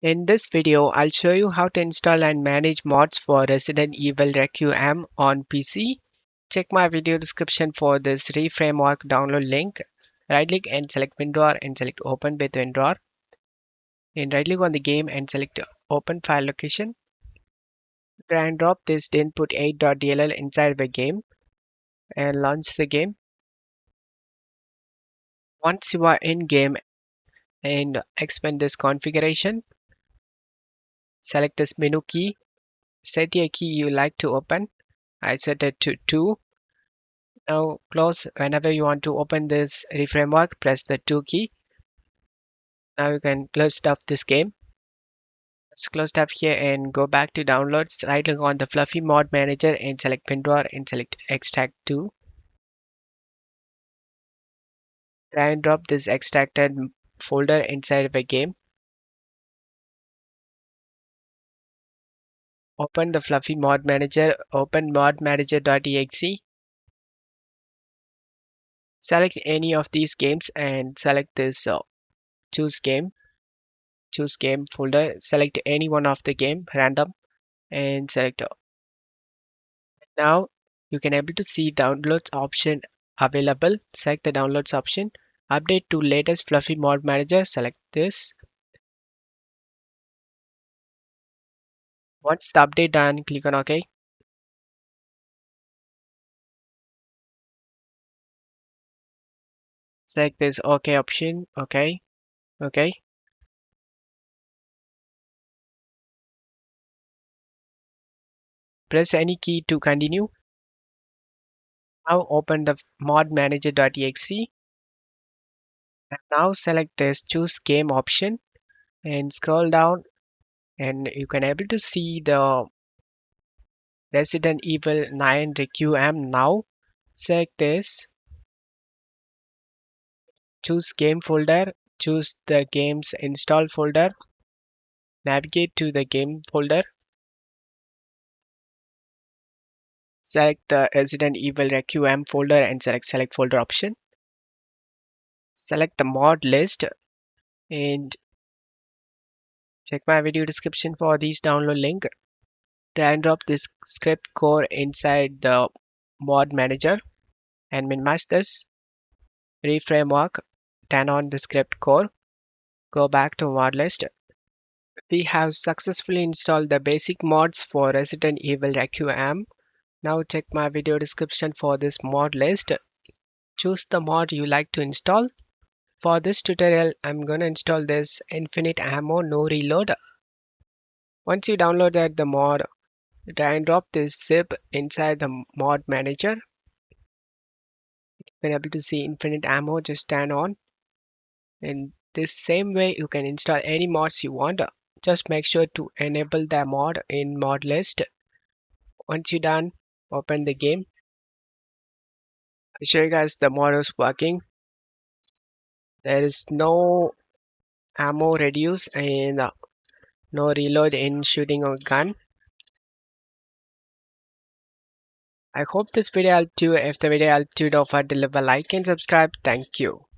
In this video, I'll show you how to install and manage mods for Resident Evil Requiem on PC. Check my video description for this REFramework download link. Right click and select WinRAR and select Open with WinRAR. And right click on the game and select Open File Location. Drag and drop this input 8.dll inside the game and launch the game. Once you are in game and expand this configuration, select this menu key. Set a key you like to open. I set it to 2. Now close whenever you want to open this REFramework, press the 2 key. Now you can close off this game. Let's close up here and go back to downloads. Right click on the Fluffy Mod Manager and select WinRAR and select Extract to. Drag and drop this extracted folder inside the game. Open the Fluffy Mod Manager. Open modmanager.exe. Select any of these games and select this choose game. Choose game folder. Select any one of the game random and select. Now you can able to see downloads option available. Select the downloads option. Update to latest Fluffy Mod Manager. Select this. Once the update done, click on OK. Select this OK option. OK. OK. Press any key to continue. Now open the modmanager.exe. And now select this choose game option and scroll down and you can able to see the Resident Evil 9 Requiem now. Select this, choose game folder, choose the game's install folder, navigate to the game folder, select the Resident Evil Requiem folder and select folder option. Select the mod list and check my video description for this download link. Drag and drop this ScriptCore inside the mod manager and minimize this. REFramework, turn on the ScriptCore, go back to mod list. We have successfully installed the basic mods for Resident Evil Requiem. Now check my video description for this mod list. Choose the mod you like to install. For this tutorial, I'm gonna install this Infinite Ammo No Reload. Once you download the mod, drag and drop this zip inside the mod manager. You're able to see Infinite Ammo just turn on. In this same way, you can install any mods you want. Just make sure to enable the mod in mod list. Once you're done, open the game. I'll show you guys the mod is working. There is no ammo reduce and no reload in shooting a gun. I hope this video helped you. If the video helped you, don't forget to leave a like and subscribe. Thank you.